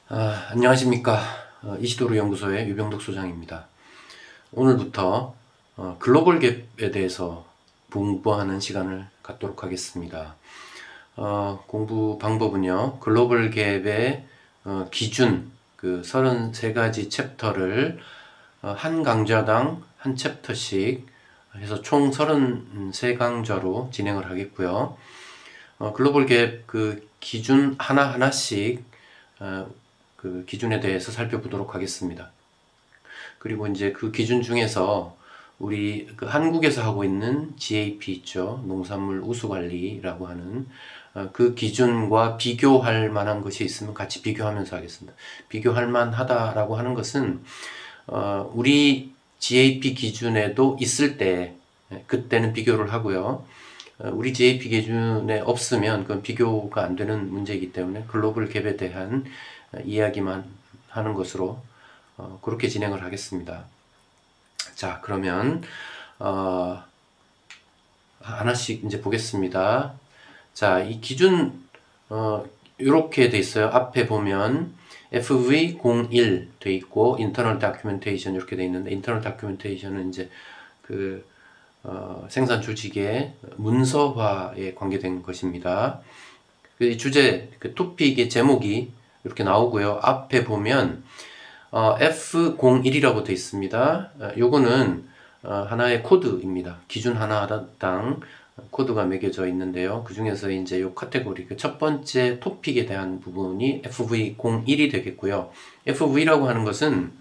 안녕하십니까. 이시도르 연구소의 유병덕 소장입니다. 오늘부터 글로벌 갭에 대해서 공부하는 시간을 갖도록 하겠습니다. 공부 방법은요, 글로벌 갭의 기준, 그 33가지 챕터를 한 강좌당 한 챕터씩 해서 총 33강좌로 진행을 하겠고요. 글로벌 갭 그 기준 하나하나씩 그 기준에 대해서 살펴보도록 하겠습니다. 그리고 이제 그 기준 중에서 우리 그 한국에서 하고 있는 GAP 있죠. 농산물 우수관리라고 하는 그 기준과 비교할 만한 것이 있으면 같이 비교하면서 하겠습니다. 비교할 만하다라고 하는 것은 우리 GAP 기준에도 있을 때 그때는 비교를 하고요. 우리 GAP 기준에 없으면 그건 비교가 안 되는 문제이기 때문에 글로벌 갭에 대한 이야기만 하는 것으로 그렇게 진행을 하겠습니다. 자, 그러면 하나씩 이제 보겠습니다. 자, 이 기준 이렇게 돼 있어요. 앞에 보면 FV01 돼 있고 internal documentation 이렇게 돼 있는데 internal documentation은 이제 그 생산 조직의 문서화에 관계된 것입니다. 그 주제, 그 토픽의 제목이 이렇게 나오고요. 앞에 보면 F01이라고 되어 있습니다. 요거는 하나의 코드입니다. 기준 하나당 코드가 매겨져 있는데요. 그 중에서 이제 요 카테고리, 그 첫 번째 토픽에 대한 부분이 FV01이 되겠고요. FV라고 하는 것은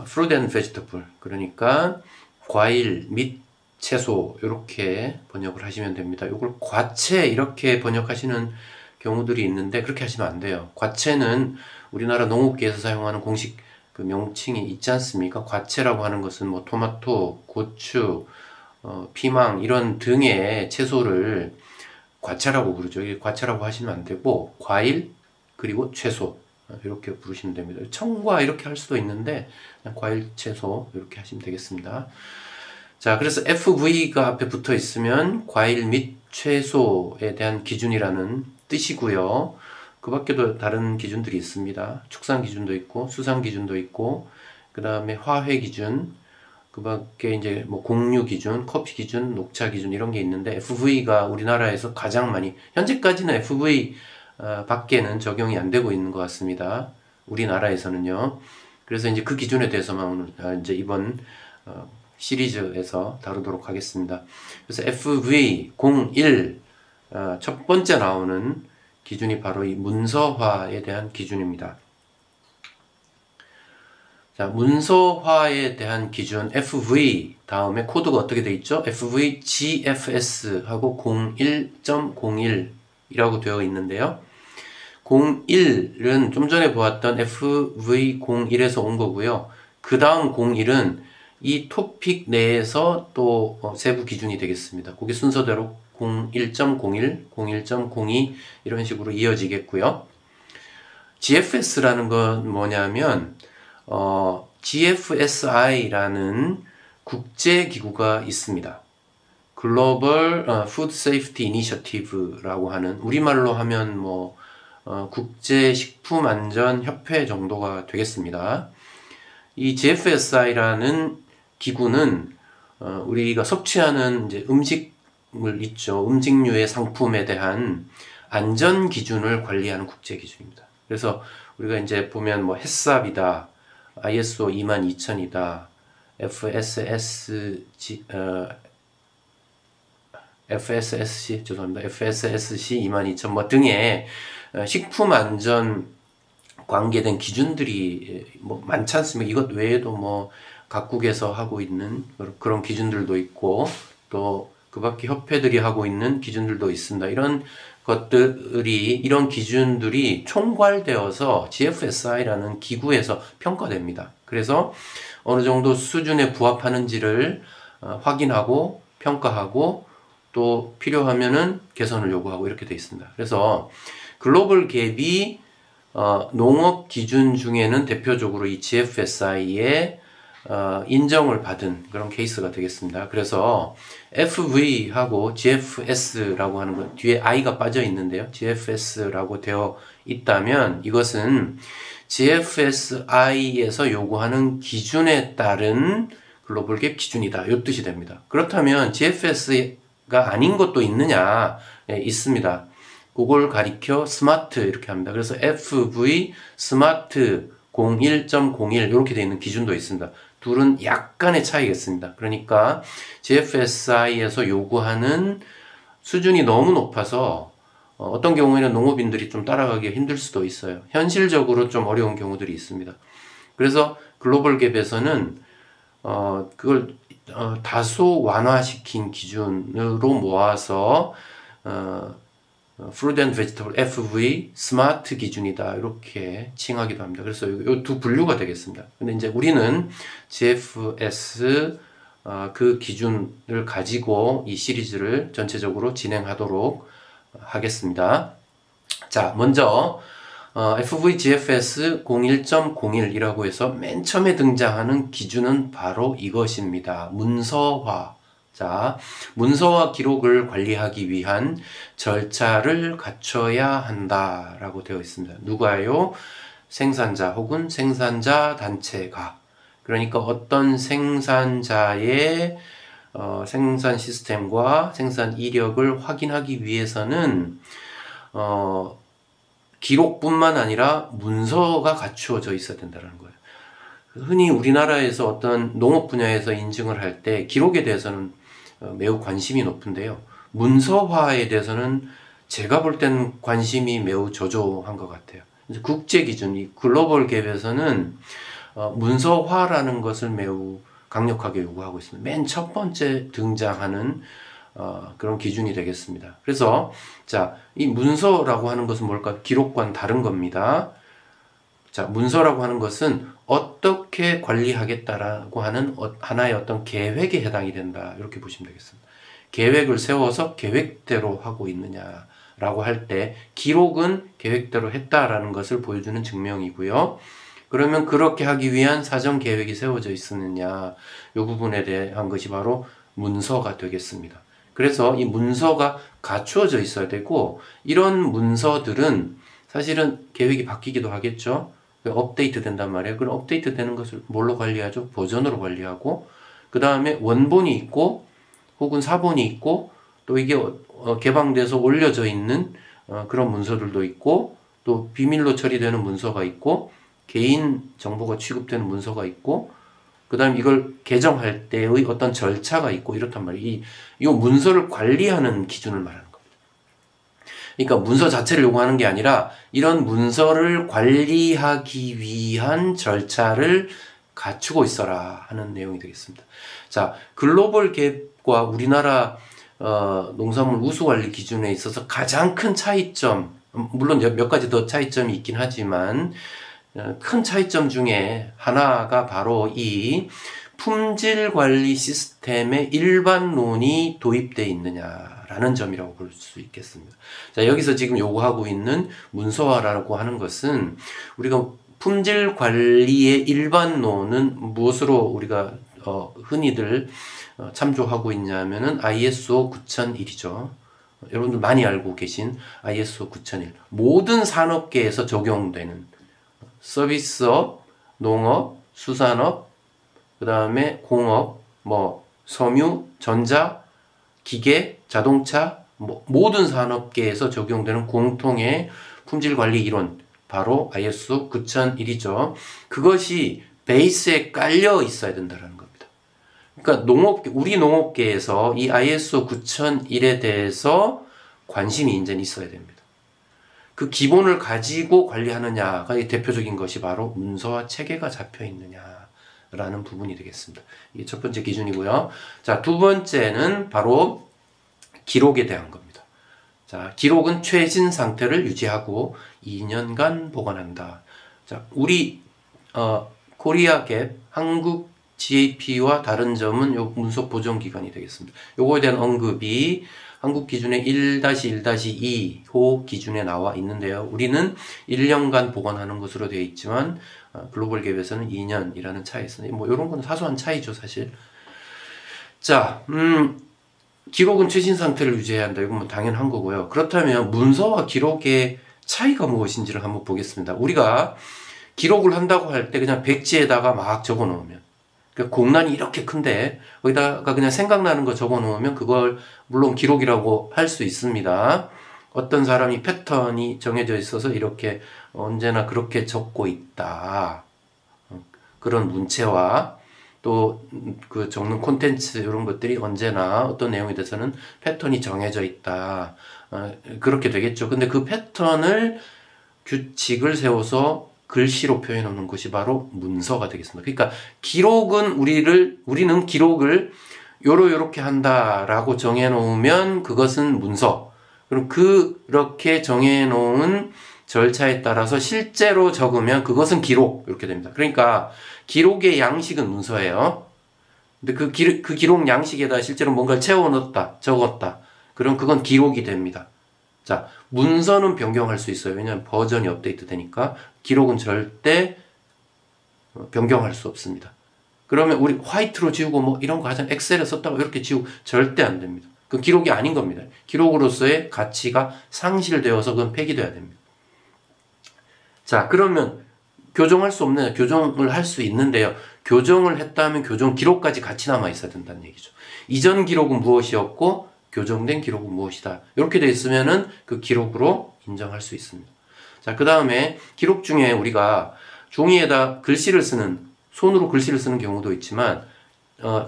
fruit and vegetable, 그러니까 과일 및 채소 이렇게 번역을 하시면 됩니다. 이걸 과채 이렇게 번역하시는 경우들이 있는데 그렇게 하시면 안 돼요. 과채는 우리나라 농업계에서 사용하는 공식 그 명칭이 있지 않습니까? 과채라고 하는 것은 뭐 토마토, 고추, 피망 이런 등의 채소를 과채라고 부르죠. 이게 과채라고 하시면 안 되고 과일 그리고 채소 이렇게 부르시면 됩니다. 청과 이렇게 할 수도 있는데 그냥 과일, 채소 이렇게 하시면 되겠습니다. 자, 그래서 FV가 앞에 붙어 있으면 과일 및 채소에 대한 기준이라는 뜻이고요. 그 밖에도 다른 기준들이 있습니다. 축산 기준도 있고 수산 기준도 있고 그 다음에 화훼 기준, 그 밖에 이제 뭐 공유 기준, 커피 기준, 녹차 기준 이런 게 있는데 FV가 우리나라에서 가장 많이, 현재까지는 FV 밖에는 적용이 안 되고 있는 것 같습니다. 우리나라에서는요. 그래서 이제 그 기준에 대해서만 오늘 이제 이번 시리즈에서 다루도록 하겠습니다. 그래서 FV01 첫 번째 나오는 기준이 바로 이 문서화에 대한 기준입니다. 자, 문서화에 대한 기준 FV 다음에 코드가 어떻게 돼 있죠? FVGFS 하고 01.01이라고 되어 있는데요. 01은 좀 전에 보았던 FV01에서 온 거고요. 그 다음 01은 이 토픽 내에서 또 세부 기준이 되겠습니다. 그게 순서대로 01.01, 01.02 이런 식으로 이어지겠고요. GFS라는 건 뭐냐면 GFSI라는 국제기구가 있습니다. Global Food Safety Initiative라고 하는, 우리말로 하면 뭐 국제식품안전협회 정도가 되겠습니다. 이 GFSI라는 기구는 우리가 섭취하는 이제 음식물 있죠. 음식류의 상품에 대한 안전 기준을 관리하는 국제 기준입니다. 그래서 우리가 이제 보면 뭐 햇삽이다, ISO 22000이다, FSSC 22000 뭐 등의 식품 안전 관계된 기준들이 뭐 많지 않습니까? 이것 외에도 뭐 각국에서 하고 있는 그런 기준들도 있고 또 그 밖에 협회들이 하고 있는 기준들도 있습니다. 이런 기준들이 총괄되어서 GFSI라는 기구에서 평가됩니다. 그래서 어느 정도 수준에 부합하는지를 확인하고 평가하고 또 필요하면은 개선을 요구하고 이렇게 되어 있습니다. 그래서 글로벌 갭이 농업 기준 중에는 대표적으로 이 GFSI의 인정을 받은 그런 케이스가 되겠습니다. 그래서 FV하고 GFS라고 하는 것, 뒤에 I가 빠져 있는데요. GFS라고 되어 있다면 이것은 GFSI에서 요구하는 기준에 따른 글로벌 갭 기준이다. 이 뜻이 됩니다. 그렇다면 GFS가 아닌 것도 있느냐? 네, 있습니다. 그걸 가리켜 스마트 이렇게 합니다. 그래서 FV 스마트 01.01 이렇게 되어 있는 기준도 있습니다. 둘은 약간의 차이겠습니다. 그러니까 GFSI에서 요구하는 수준이 너무 높아서 어떤 경우에는 농업인들이 좀 따라가기 힘들 수도 있어요. 현실적으로 좀 어려운 경우들이 있습니다. 그래서 글로벌 갭에서는 그걸 다소 완화시킨 기준으로 모아서 Fruit and Vegetable FV 스마트 기준이다 이렇게 칭하기도 합니다. 그래서 이 두 분류가 되겠습니다. 근데 이제 우리는 GFS 그 기준을 가지고 이 시리즈를 전체적으로 진행하도록 하겠습니다. 자, 먼저 FVGFS 01.01이라고 해서 맨 처음에 등장하는 기준은 바로 이것입니다. 문서화. 자, 문서화 기록을 관리하기 위한 절차를 갖춰야 한다라고 되어 있습니다. 누가요? 생산자 혹은 생산자 단체가. 그러니까 어떤 생산자의 생산 시스템과 생산 이력을 확인하기 위해서는 기록뿐만 아니라 문서가 갖추어져 있어야 된다는 거예요. 흔히 우리나라에서 어떤 농업 분야에서 인증을 할 때 기록에 대해서는 매우 관심이 높은데요. 문서화에 대해서는 제가 볼 때는 관심이 매우 저조한 것 같아요. 국제 기준, 이 글로벌 갭에서는 문서화라는 것을 매우 강력하게 요구하고 있습니다. 맨 첫 번째 등장하는 그런 기준이 되겠습니다. 그래서 자, 이 문서라고 하는 것은 뭘까? 기록과는 다른 겁니다. 자, 문서라고 하는 것은 어떻게 관리하겠다라고 하는 하나의 어떤 계획에 해당이 된다. 이렇게 보시면 되겠습니다. 계획을 세워서 계획대로 하고 있느냐라고 할 때 기록은 계획대로 했다라는 것을 보여주는 증명이고요. 그러면 그렇게 하기 위한 사전 계획이 세워져 있었느냐, 이 부분에 대한 것이 바로 문서가 되겠습니다. 그래서 이 문서가 갖추어져 있어야 되고, 이런 문서들은 사실은 계획이 바뀌기도 하겠죠. 업데이트 된단 말이에요. 그럼 업데이트 되는 것을 뭘로 관리하죠? 버전으로 관리하고, 그 다음에 원본이 있고, 혹은 사본이 있고, 또 이게 개방돼서 올려져 있는 그런 문서들도 있고, 또 비밀로 처리되는 문서가 있고, 개인 정보가 취급되는 문서가 있고, 그 다음에 이걸 개정할 때의 어떤 절차가 있고 이렇단 말이에요. 이 문서를 관리하는 기준을 말하는 겁니다. 그러니까 문서 자체를 요구하는 게 아니라 이런 문서를 관리하기 위한 절차를 갖추고 있어라 하는 내용이 되겠습니다. 자, 글로벌 갭과 우리나라 농산물 우수관리 기준에 있어서 가장 큰 차이점, 물론 몇 가지 더 차이점이 있긴 하지만 큰 차이점 중에 하나가 바로 이 품질 관리 시스템의 일반론이 도입되어 있느냐라는 점이라고 볼 수 있겠습니다. 자, 여기서 지금 요구하고 있는 문서화라고 하는 것은 우리가 품질 관리의 일반론은 무엇으로 우리가 흔히들 참조하고 있냐면은 ISO 9001이죠. 여러분들 많이 알고 계신 ISO 9001. 모든 산업계에서 적용되는 서비스업, 농업, 수산업, 그 다음에 공업, 섬유, 전자, 기계, 자동차, 모든 산업계에서 적용되는 공통의 품질관리 이론, 바로 ISO 9001이죠. 그것이 베이스에 깔려 있어야 된다는 겁니다. 그러니까 우리 농업계에서 이 ISO 9001에 대해서 관심이 이제 있어야 됩니다. 그 기본을 가지고 관리하느냐가 대표적인 것이 바로 문서화 체계가 잡혀 있느냐라는 부분이 되겠습니다. 이게 첫 번째 기준이고요. 자, 두 번째는 바로 기록에 대한 겁니다. 자, 기록은 최신 상태를 유지하고 2년간 보관한다. 자, 우리 코리아 갭 한국 GAP와 다른 점은 요 문서 보존 기간이 되겠습니다. 요거에 대한 언급이 한국 기준에 1-1-2호 기준에 나와 있는데요. 우리는 1년간 보관하는 것으로 되어 있지만 글로벌 갭에서는 2년이라는 차이 있습니다. 뭐 이런 건 사소한 차이죠, 사실. 자, 기록은 최신 상태를 유지해야 한다. 이건 뭐 당연한 거고요. 그렇다면 문서와 기록의 차이가 무엇인지를 한번 보겠습니다. 우리가 기록을 한다고 할 때 그냥 백지에다가 막 적어 놓으면, 그러니까 공란이 이렇게 큰데 거기다가 그냥 생각나는 거 적어 놓으면 그걸 물론 기록이라고 할 수 있습니다. 어떤 사람이 패턴이 정해져 있어서 이렇게 언제나 그렇게 적고 있다. 그런 문체와 또 그 적는 콘텐츠 이런 것들이 언제나 어떤 내용에 대해서는 패턴이 정해져 있다. 그렇게 되겠죠. 근데 그 패턴을 규칙을 세워서 글씨로 표현해 놓는 것이 바로 문서가 되겠습니다. 그러니까 기록은 우리는 기록을 요렇게 한다라고 정해 놓으면 그것은 문서. 그럼 그렇게 정해 놓은 절차에 따라서 실제로 적으면 그것은 기록. 이렇게 됩니다. 그러니까 기록의 양식은 문서예요. 근데 그 기록 양식에다 실제로 뭔가를 채워 넣었다, 적었다. 그럼 그건 기록이 됩니다. 자, 문서는 변경할 수 있어요. 왜냐하면 버전이 업데이트 되니까. 기록은 절대 변경할 수 없습니다. 그러면 우리 화이트로 지우고 뭐 이런 거 하잖아요. 엑셀에 썼다고 이렇게 지우고 절대 안 됩니다. 그 기록이 아닌 겁니다. 기록으로서의 가치가 상실되어서 그건 폐기돼야 됩니다. 자, 그러면 교정할 수 없느냐? 교정을 할 수 있는데요. 교정을 했다면 교정 기록까지 같이 남아 있어야 된다는 얘기죠. 이전 기록은 무엇이었고 교정된 기록은 무엇이다. 이렇게 돼 있으면은 그 기록으로 인정할 수 있습니다. 자, 그 다음에 기록 중에 우리가 종이에다 글씨를 쓰는, 손으로 글씨를 쓰는 경우도 있지만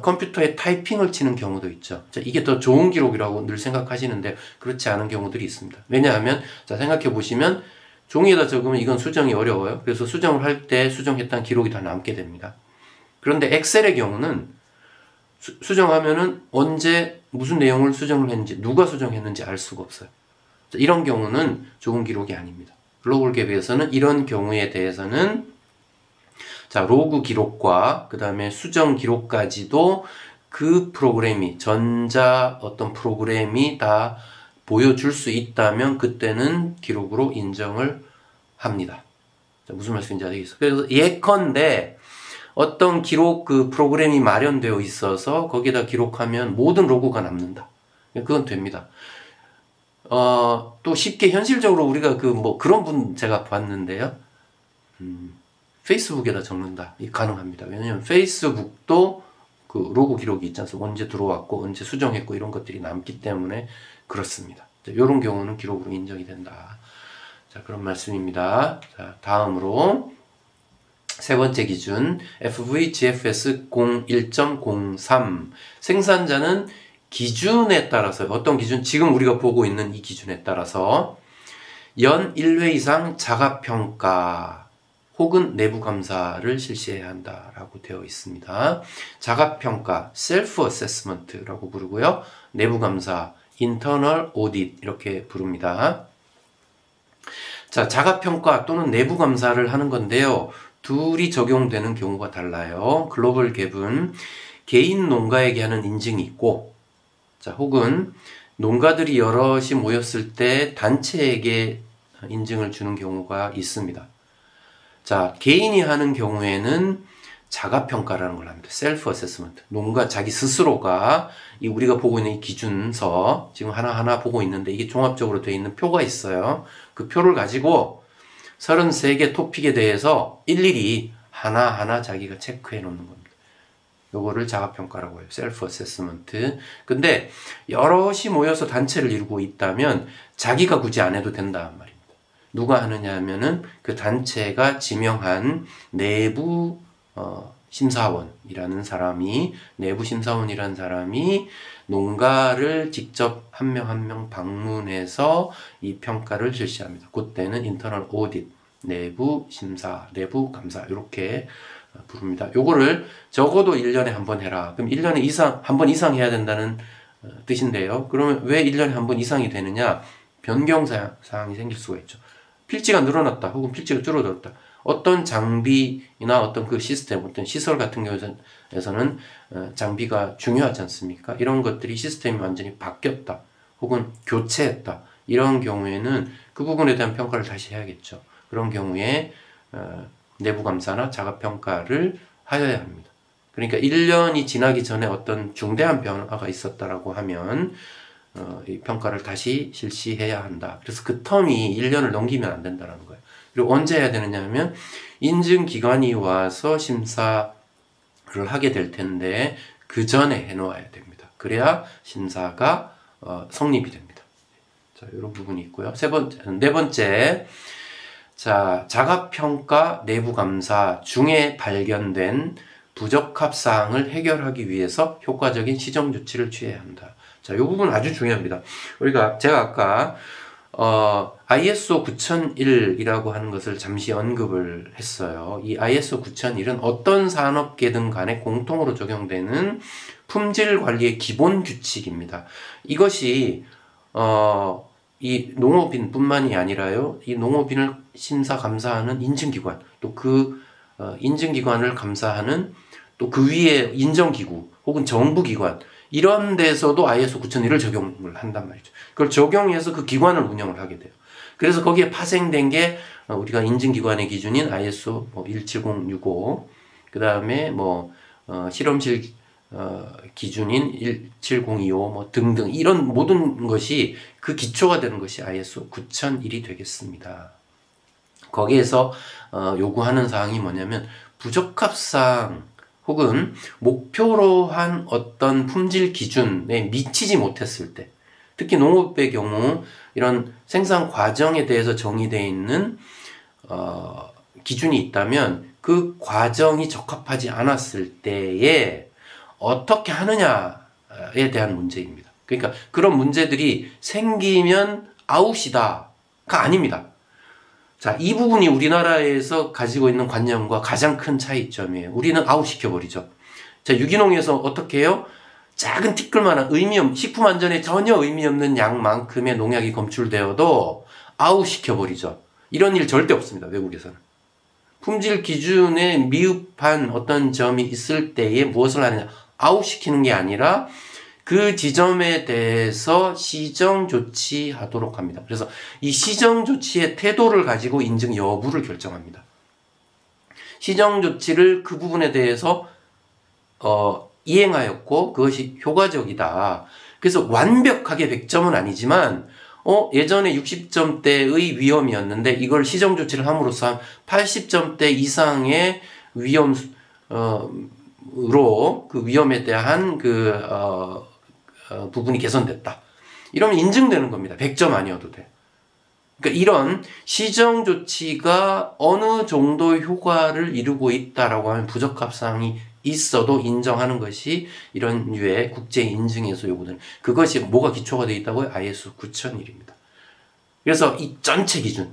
컴퓨터에 타이핑을 치는 경우도 있죠. 자, 이게 더 좋은 기록이라고 늘 생각하시는데 그렇지 않은 경우들이 있습니다. 왜냐하면 자, 생각해 보시면 종이에다 적으면 이건 수정이 어려워요. 그래서 수정을 할 때 수정했다는 기록이 다 남게 됩니다. 그런데 엑셀의 경우는 수정하면은 언제 무슨 내용을 수정을 했는지, 누가 수정했는지 알 수가 없어요. 자, 이런 경우는 좋은 기록이 아닙니다. 글로벌 갭에서는 이런 경우에 대해서는 자, 로그 기록과 그 다음에 수정 기록까지도 그 프로그램이, 전자 어떤 프로그램이 다 보여줄 수 있다면 그때는 기록으로 인정을 합니다. 자, 무슨 말씀인지 알겠어요? 그래서 예컨대 어떤 기록 그 프로그램이 마련되어 있어서 거기다 기록하면 모든 로그가 남는다. 그건 됩니다. 또 쉽게 현실적으로 우리가 그런 분 제가 봤는데요. 페이스북에다 적는다. 이 가능합니다. 왜냐면 페이스북도 그 로고 기록이 있지 않습니까? 언제 들어왔고, 언제 수정했고, 이런 것들이 남기 때문에 그렇습니다. 자, 이런 경우는 기록으로 인정이 된다. 자, 그런 말씀입니다. 자, 다음으로 세 번째 기준, FVGFS 01.03. 생산자는 기준에 따라서, 어떤 기준? 지금 우리가 보고 있는 이 기준에 따라서 연 1회 이상 자가평가 혹은 내부 감사를 실시해야 한다라고 되어 있습니다. 자가평가, 셀프 어세스먼트라고 부르고요. 내부 감사, 인터널 오딧 이렇게 부릅니다. 자, 자가평가 또는 내부 감사를 하는 건데요. 둘이 적용되는 경우가 달라요. 글로벌 갭은 개인 농가에게 하는 인증이 있고, 자, 혹은 농가들이 여럿이 모였을 때 단체에게 인증을 주는 경우가 있습니다. 자, 개인이 하는 경우에는 자가평가라는 걸 합니다. 셀프 어세스먼트. 농가 자기 스스로가 우리가 보고 있는 이 기준서, 지금 하나하나 보고 있는데 이게 종합적으로 되어 있는 표가 있어요. 그 표를 가지고 33개 토픽에 대해서 일일이 하나하나 자기가 체크해 놓는 겁니다. 요거를 자가평가라고 해요. 셀프 어세스먼트. 근데 여럿이 모여서 단체를 이루고 있다면 자기가 굳이 안 해도 된다는 말입니다. 누가 하느냐 하면은 그 단체가 지명한 내부 심사원이라는 사람이, 내부 심사원이라는 사람이 농가를 직접 한 명 한 명 방문해서 이 평가를 실시합니다. 그때는 인터널 오딧, 내부 심사, 내부 감사 이렇게 부릅니다. 요거를 적어도 1년에 한 번 해라. 그럼 1년에 한 번 이상 해야 된다는 뜻인데요. 그러면 왜 1년에 한 번 이상이 되느냐? 변경 사항이 생길 수가 있죠. 필지가 늘어났다 혹은 필지가 줄어들었다. 어떤 장비나 어떤 그 시스템, 어떤 시설 같은 경우에서는 장비가 중요하지 않습니까? 이런 것들이 시스템이 완전히 바뀌었다. 혹은 교체했다. 이런 경우에는 그 부분에 대한 평가를 다시 해야겠죠. 그런 경우에 내부감사나 자가평가를 하여야 합니다. 그러니까 1년이 지나기 전에 어떤 중대한 변화가 있었다라고 하면 이 평가를 다시 실시해야 한다. 그래서 그 텀이 1년을 넘기면 안 된다는 거예요. 그리고 언제 해야 되느냐 하면 인증기관이 와서 심사를 하게 될 텐데 그 전에 해놓아야 됩니다. 그래야 심사가 성립이 됩니다. 자, 이런 부분이 있고요. 네 번째, 자, 자가평가 내부감사 중에 발견된 부적합사항을 해결하기 위해서 효과적인 시정조치를 취해야 한다. 자, 이 부분 아주 중요합니다. 제가 아까 ISO 9001이라고 하는 것을 잠시 언급을 했어요. 이 ISO 9001은 어떤 산업계든 간에 공통으로 적용되는 품질 관리의 기본 규칙입니다. 이것이 이 농업인뿐만이 아니라요, 이 농업인을 심사 감사하는 인증기관, 또 그 인증기관을 감사하는 또 그 위에 인정기구 혹은 정부기관, 이런 데서도 ISO 9001을 적용을 한단 말이죠. 그걸 적용해서 그 기관을 운영을 하게 돼요. 그래서 거기에 파생된 게 우리가 인증기관의 기준인 ISO 17065, 그 다음에 실험실 기준인 17025 등등, 이런 모든 것이 그 기초가 되는 것이 ISO 9001이 되겠습니다. 거기에서 요구하는 사항이 뭐냐면 부적합사항 혹은 목표로 한 어떤 품질 기준에 미치지 못했을 때, 특히 농업의 경우 이런 생산 과정에 대해서 정의되어 있는 기준이 있다면 그 과정이 적합하지 않았을 때에 어떻게 하느냐에 대한 문제입니다. 그러니까 그런 문제들이 생기면 아웃이다가 아닙니다. 자, 이 부분이 우리나라에서 가지고 있는 관념과 가장 큰 차이점이에요. 우리는 아웃시켜버리죠. 자, 유기농에서 어떻게 해요? 작은 티끌만한 식품 안전에 전혀 의미 없는 양만큼의 농약이 검출되어도 아웃시켜버리죠. 이런 일 절대 없습니다, 외국에서는. 품질 기준에 미흡한 어떤 점이 있을 때에 무엇을 하느냐? 아웃시키는 게 아니라 그 지점에 대해서 시정 조치하도록 합니다. 그래서 이 시정 조치의 태도를 가지고 인증 여부를 결정합니다. 시정 조치를 그 부분에 대해서 이행하였고 그것이 효과적이다. 그래서 완벽하게 100점은 아니지만 예전에 60점대의 위험이었는데 이걸 시정 조치를 함으로써 80점대 이상의 위험으로 그 위험에 대한 부분이 개선됐다. 이러면 인증되는 겁니다. 100점 아니어도 돼. 그러니까 이런 시정 조치가 어느 정도 효과를 이루고 있다라고 하면 부적합사항이 있어도 인정하는 것이 이런 류의 국제 인증에서 요구되는, 그것이 뭐가 기초가 되어 있다고요? ISO 9001입니다. 그래서 이 전체 기준,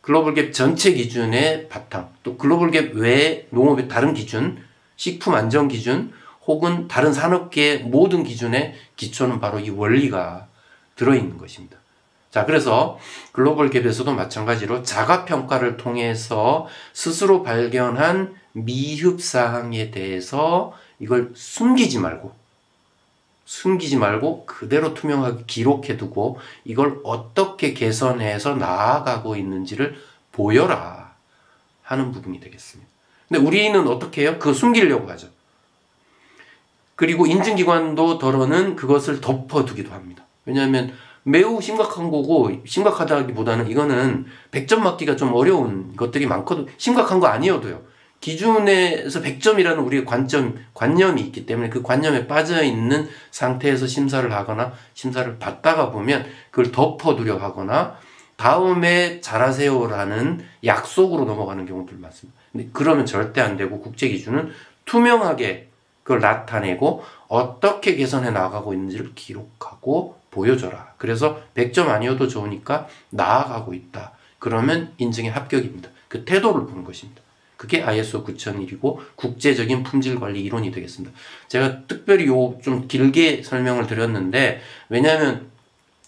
글로벌 갭 전체 기준의 바탕, 또 글로벌 갭 외에 농업의 다른 기준, 식품 안전 기준, 혹은 다른 산업계의 모든 기준의 기초는 바로 이 원리가 들어있는 것입니다. 자, 그래서 글로벌 갭에서도 마찬가지로 자가평가를 통해서 스스로 발견한 미흡사항에 대해서 이걸 숨기지 말고 그대로 투명하게 기록해두고 이걸 어떻게 개선해서 나아가고 있는지를 보여라 하는 부분이 되겠습니다. 근데 우리는 어떻게 해요? 그거 숨기려고 하죠. 그리고 인증기관도 더러는 그것을 덮어두기도 합니다. 왜냐하면 매우 심각한 거고, 심각하다기보다는 이거는 100점 맞기가 좀 어려운 것들이 많거든요. 심각한 거 아니어도요. 기준에서 100점이라는 우리의 관념이 있기 때문에 그 관념에 빠져있는 상태에서 심사를 하거나 심사를 받다가 보면 그걸 덮어두려 하거나 다음에 잘하세요라는 약속으로 넘어가는 경우들 많습니다. 근데 그러면 절대 안 되고 국제기준은 투명하게 그걸 나타내고 어떻게 개선해 나가고 있는지를 기록하고 보여줘라. 그래서 100점 아니어도 좋으니까 나아가고 있다. 그러면 인증에 합격입니다. 그 태도를 보는 것입니다. 그게 ISO 9001이고 국제적인 품질관리 이론이 되겠습니다. 제가 특별히 좀 길게 설명을 드렸는데, 왜냐하면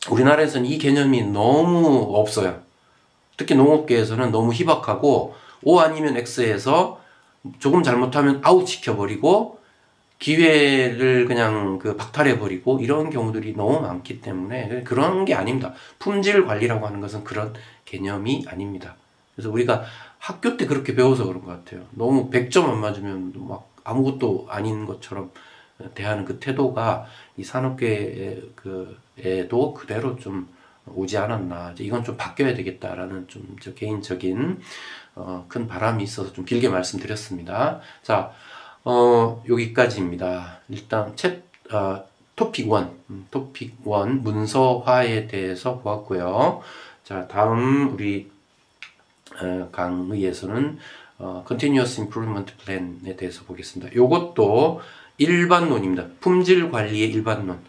우리나라에서는 이 개념이 너무 없어요. 특히 농업계에서는 너무 희박하고 O 아니면 X에서 조금 잘못하면 아웃 시켜버리고 기회를 그냥 그 박탈해버리고 이런 경우들이 너무 많기 때문에 그런 게 아닙니다. 품질 관리라고 하는 것은 그런 개념이 아닙니다. 그래서 우리가 학교 때 그렇게 배워서 그런 것 같아요. 너무 100점 안 맞으면 막 아무것도 아닌 것처럼 대하는 그 태도가 이 산업계에도 그대로 좀 오지 않았나. 이건 좀 바뀌어야 되겠다라는 좀 저 개인적인 큰 바람이 있어서 좀 길게 말씀드렸습니다. 자, 여기까지입니다. 일단 토픽 1 문서화에 대해서 보았고요. 자, 다음 우리 강의에서는 Continuous Improvement Plan에 대해서 보겠습니다. 요것도 일반론입니다. 품질 관리의 일반론.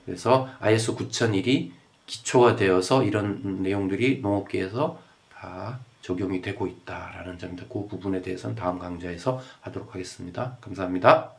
그래서 ISO 9001이 기초가 되어서 이런 내용들이 농업계에서 다 적용이 되고 있다라는 점입니다. 그 부분에 대해서는 다음 강좌에서 하도록 하겠습니다. 감사합니다.